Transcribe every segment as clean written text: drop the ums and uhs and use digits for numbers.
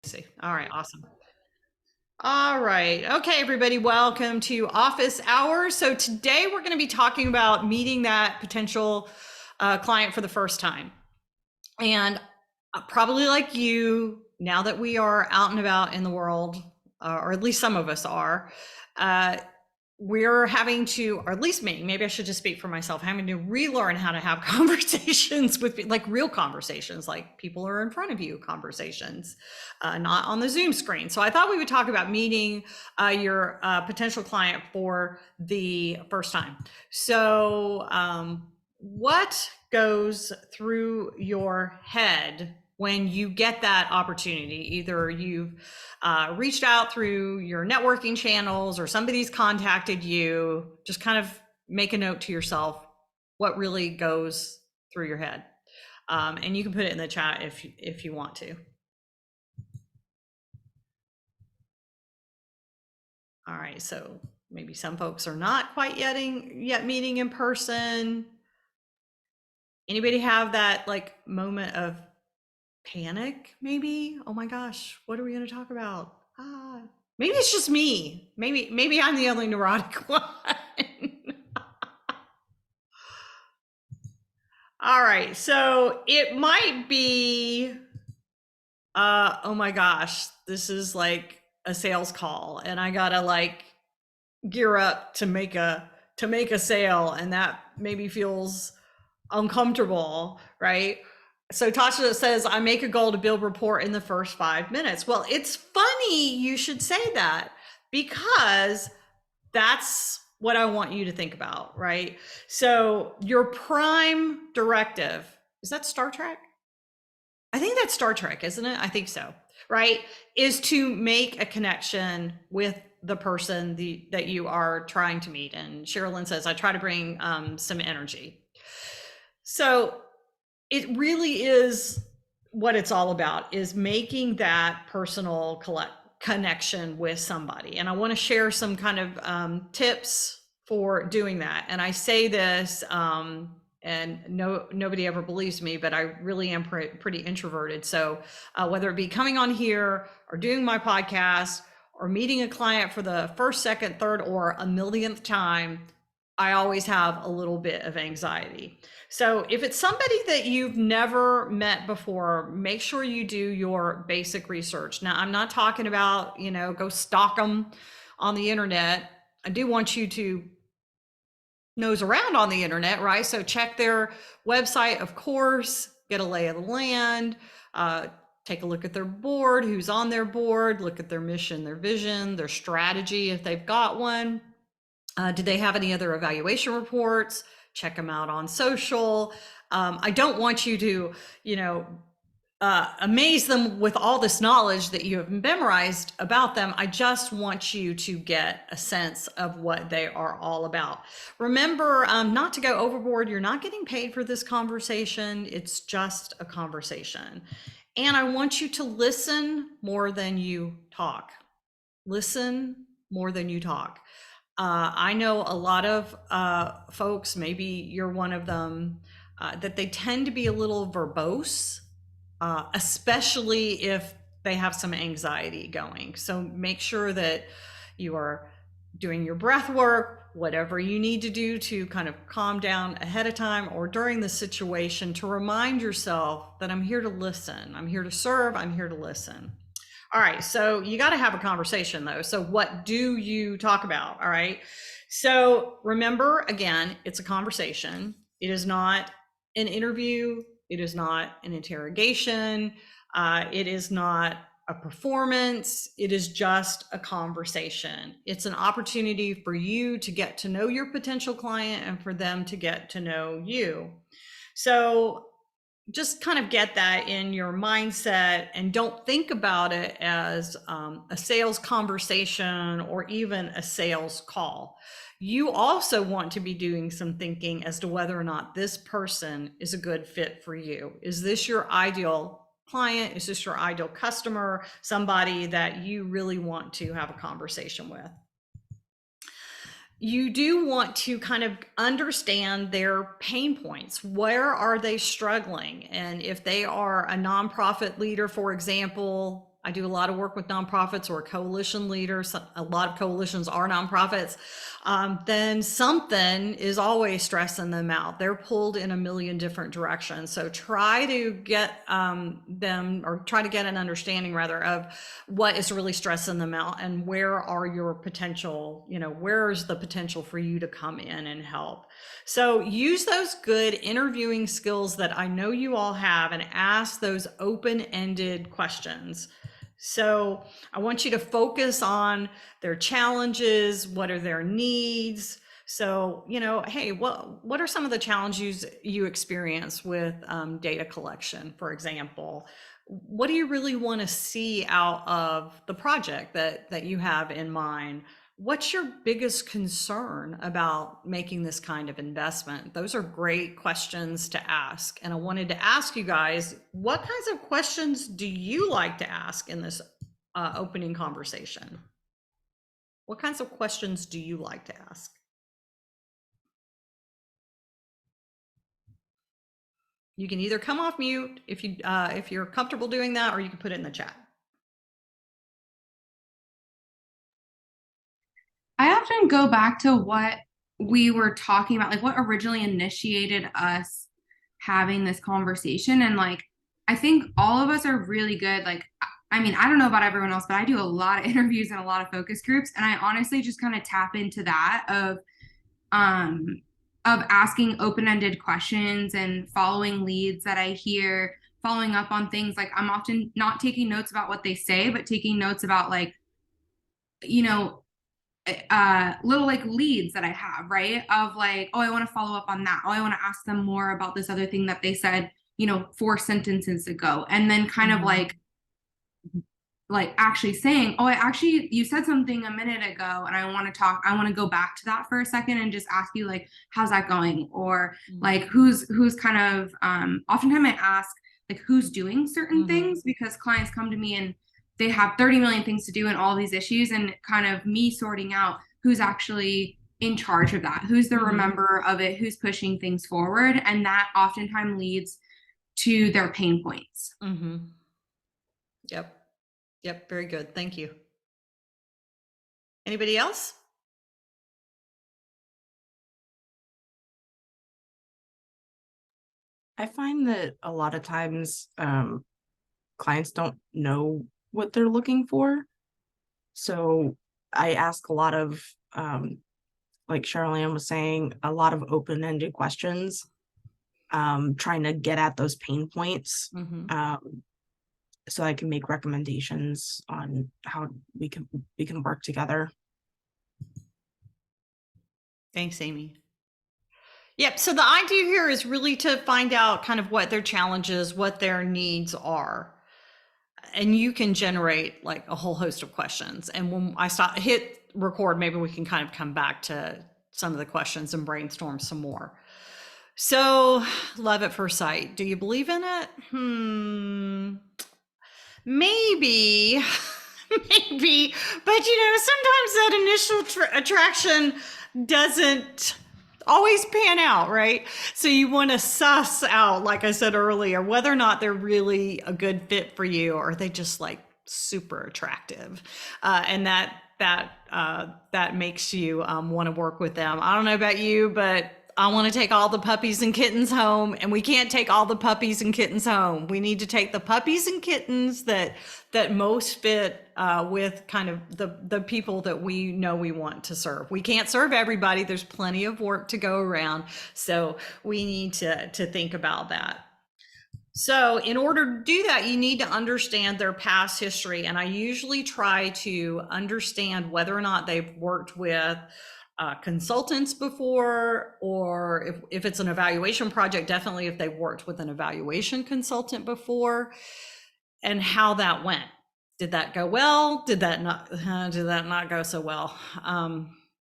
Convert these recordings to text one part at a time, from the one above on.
See. All right, awesome. All right. Okay, everybody, welcome to Office Hours. So today we're going to be talking about meeting that potential client for the first time. And probably like you, now that we are out and about in the world, or at least some of us are, uh, we're having to, or at least me, maybe I should just speak for myself, having to relearn how to have conversations with, like, real conversations, like people are in front of you conversations, not on the Zoom screen. So I thought we would talk about meeting your potential client for the first time. So what goes through your head when you get that opportunity? Either you've reached out through your networking channels or somebody's contacted you. Just kind of make a note to yourself what really goes through your head. And you can put it in the chat if you want to. All right, so maybe some folks are not quite yet meeting in person. Anybody have that like moment of panic, maybe? Oh my gosh, what are we going to talk about? Maybe it's just me. Maybe I'm the only neurotic one. All right, so it might be, oh my gosh, this is like a sales call, and I gotta like gear up to make a sale, and that maybe feels uncomfortable, right? So Tasha says, I make a goal to build rapport in the first 5 minutes. Well, it's funny you should say that, because that's what I want you to think about, right? So your prime directive, is that Star Trek? I think that's Star Trek, isn't it? I think so, right? Is to make a connection with the person that you are trying to meet. And Sherilyn says, I try to bring some energy. So it really is what it's all about, is making that personal connection with somebody. And I want to share some kind of tips for doing that. And I say this, and nobody ever believes me, but I really am pretty introverted. So whether it be coming on here or doing my podcast or meeting a client for the first, second, third, or a millionth time, I always have a little bit of anxiety. So if it's somebody that you've never met before, make sure you do your basic research. Now, I'm not talking about, go stalk them on the internet. I do want you to nose around on the internet, right? So check their website, of course, get a lay of the land, take a look at their board, who's on their board, look at their mission, their vision, their strategy, if they've got one. Do they have any other evaluation reports? Check them out on social. I don't want you to, amaze them with all this knowledge that you have memorized about them. I just want you to get a sense of what they are all about. Remember, not to go overboard. You're not getting paid for this conversation. It's just a conversation. And I want you to listen more than you talk. Listen more than you talk. I know a lot of folks, maybe you're one of them, that they tend to be a little verbose, especially if they have some anxiety going. So make sure that you are doing your breath work, whatever you need to do to kind of calm down ahead of time or during the situation, to remind yourself that I'm here to listen. I'm here to serve. I'm here to listen. All right, so you got to have a conversation though. So what do you talk about? All right. So remember, again, it's a conversation. It is not an interview. It is not an interrogation. It is not a performance. It is just a conversation. It's an opportunity for you to get to know your potential client and for them to get to know you. So just kind of get that in your mindset, and don't think about it as a sales conversation or even a sales call. You also want to be doing some thinking as to whether or not this person is a good fit for you. Is this your ideal client? Is this your ideal customer? Somebody that you really want to have a conversation with? You do want to kind of understand their pain points. Where are they struggling? And if they are a nonprofit leader, for example, I do a lot of work with nonprofits or coalition leaders. A lot of coalitions are nonprofits. Then something is always stressing them out. They're pulled in a million different directions. So try to get them, or try to get an understanding rather, of what is really stressing them out and where are your potential, where's the potential for you to come in and help. So use those good interviewing skills that I know you all have and ask those open-ended questions. So I want you to focus on their challenges, what are their needs. So, hey, what are some of the challenges you experience with data collection, for example? What do you really want to see out of the project that you have in mind? What's your biggest concern about making this kind of investment? Those are great questions to ask. And I wanted to ask you guys, what kinds of questions do you like to ask in this opening conversation? What kinds of questions do you like to ask? You can either come off mute if you're comfortable doing that, or you can put it in the chat. I often go back to what we were talking about, like what originally initiated us having this conversation. And like, I think all of us are really good. Like, I mean, I don't know about everyone else, but I do a lot of interviews and a lot of focus groups. And I honestly just kind of tap into that um, of asking open-ended questions and following leads that I hear, following up on things. Like I'm often not taking notes about what they say, but taking notes about like, you know, little like leads that I have, right? Of like, oh, I want to follow up on that. Oh, I want to ask them more about this other thing that they said, 4 sentences ago. And then kind of like actually saying, oh, you said something a minute ago and I want to go back to that for a second and just ask you like, how's that going? Or like, who's kind of, oftentimes I ask like, who's doing certain things, because clients come to me and they have 30 million things to do and all these issues, and kind of me sorting out who's actually in charge of that, who's the remember of it, who's pushing things forward. And that oftentimes leads to their pain points. Yep. Yep. Very good. Thank you. Anybody else? I find that a lot of times clients don't know what they're looking for. So I ask a lot of, like Charlene was saying, a lot of open-ended questions, trying to get at those pain points, so I can make recommendations on how we can work together. Thanks, Amy. Yep. So the idea here is really to find out kind of what their challenges, what their needs are. And you can generate like a whole host of questions. And when I hit record, maybe we can kind of come back to some of the questions and brainstorm some more. So, love at first sight. Do you believe in it? Maybe. Maybe. But sometimes that initial attraction doesn't always pan out, right? So you want to suss out, like I said earlier, whether or not they're really a good fit for you, or are they just like super attractive, and that makes you want to work with them. I don't know about you, but I want to take all the puppies and kittens home, and we can't take all the puppies and kittens home. We need to take the puppies and kittens that most fit with kind of the people that we know we want to serve. We can't serve everybody. There's plenty of work to go around. So we need to think about that. So in order to do that, you need to understand their past history. And I usually try to understand whether or not they've worked with consultants before, or if it's an evaluation project, definitely if they've worked with an evaluation consultant before, and how that went. Did that go well? Did that not go so well?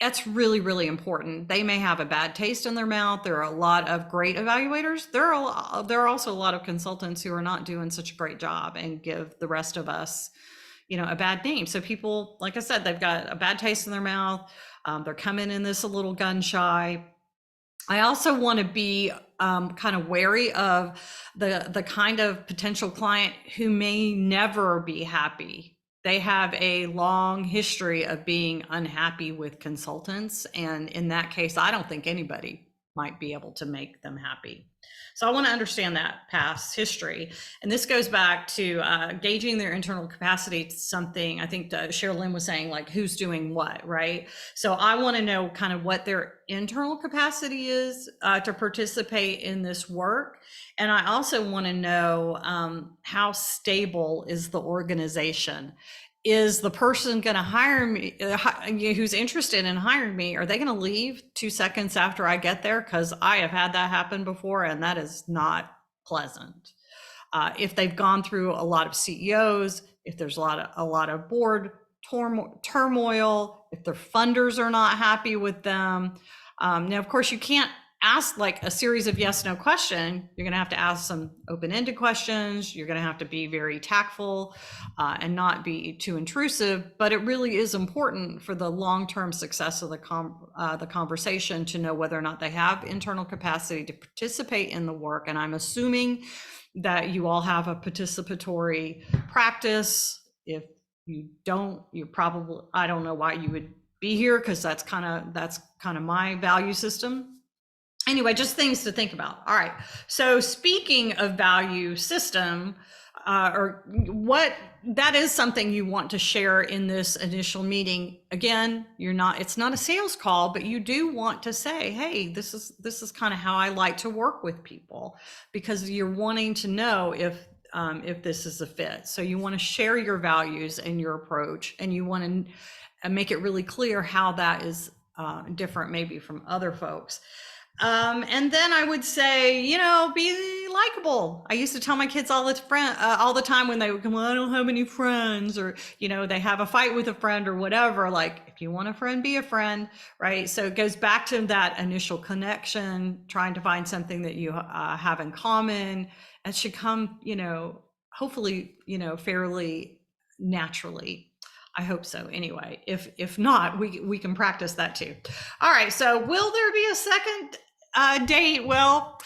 That's really, really important. They may have a bad taste in their mouth. There are a lot of great evaluators. There are also a lot of consultants who are not doing such a great job and give the rest of us, a bad name. So people, like I said, they've got a bad taste in their mouth. They're coming in this a little gun shy. I also want to be kind of wary of the kind of potential client who may never be happy. They have a long history of being unhappy with consultants. And in that case, I don't think anybody might be able to make them happy. So I want to understand that past history. And this goes back to gauging their internal capacity to something. I think Cheryl Lynn was saying, like, who's doing what, right? So I want to know kind of what their internal capacity is to participate in this work. And I also want to know how stable is the organization? Is the person going to hire me, who's interested in hiring me, are they going to leave 2 seconds after I get there? Because I have had that happen before, and that is not pleasant. If they've gone through a lot of CEOs, if there's a lot of board turmoil, if their funders are not happy with them. Now, of course, you can't ask like a series of yes, no question. You're going to have to ask some open-ended questions. You're going to have to be very tactful and not be too intrusive. But it really is important for the long-term success of the conversation to know whether or not they have internal capacity to participate in the work. And I'm assuming that you all have a participatory practice. If you don't, you're probably, I don't know why you would be here, because that's kind of my value system. Anyway, just things to think about. All right. So speaking of value system, or what, that is something you want to share in this initial meeting. Again, it's not a sales call, but you do want to say, hey, this is kind of how I like to work with people, because you're wanting to know if this is a fit. So you want to share your values and your approach, and you want to make it really clear how that is different maybe from other folks. And then I would say, be likable. I used to tell my kids all the time when they would come, well, I don't have any friends, or, they have a fight with a friend or whatever. Like, if you want a friend, be a friend, right? So it goes back to that initial connection, trying to find something that you have in common. It should come, hopefully, fairly naturally. I hope so. Anyway, if not, we can practice that too. All right. So will there be a second date? Well,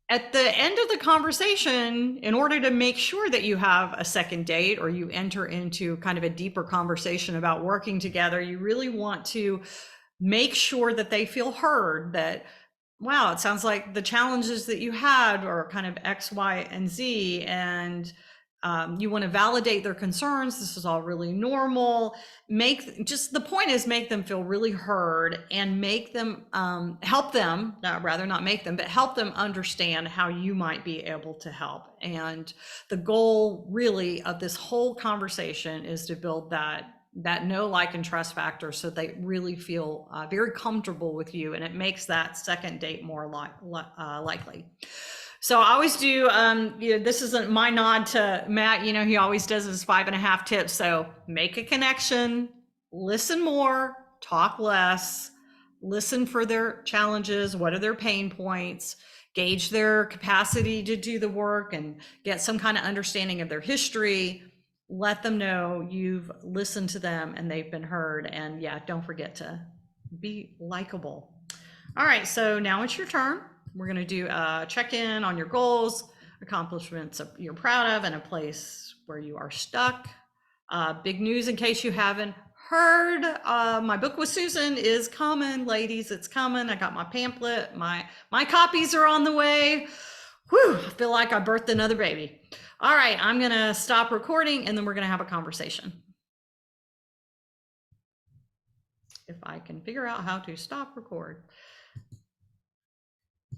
at the end of the conversation, in order to make sure that you have a second date, or you enter into kind of a deeper conversation about working together, you really want to make sure that they feel heard, that, wow, it sounds like the challenges that you had are kind of X, Y, and Z, and you want to validate their concerns. This is all really normal. The point is, make them feel really heard, and make them help them, rather not make them, but help them understand how you might be able to help. And the goal really of this whole conversation is to build that know, like, and trust factor, so they really feel very comfortable with you, and it makes that second date more likely. So I always do, this isn't my nod to Matt, he always does his 5.5 tips. So make a connection, listen more, talk less, listen for their challenges. What are their pain points? Gauge their capacity to do the work and get some kind of understanding of their history. Let them know you've listened to them and they've been heard. And yeah, don't forget to be likable. All right, so now it's your turn. We're going to do a check-in on your goals, accomplishments you're proud of, and a place where you are stuck. Big news in case you haven't heard, my book with Susan is coming, ladies. It's coming. I got my pamphlet. My copies are on the way. Whew, I feel like I birthed another baby. All right, I'm going to stop recording, and then we're going to have a conversation. If I can figure out how to stop record.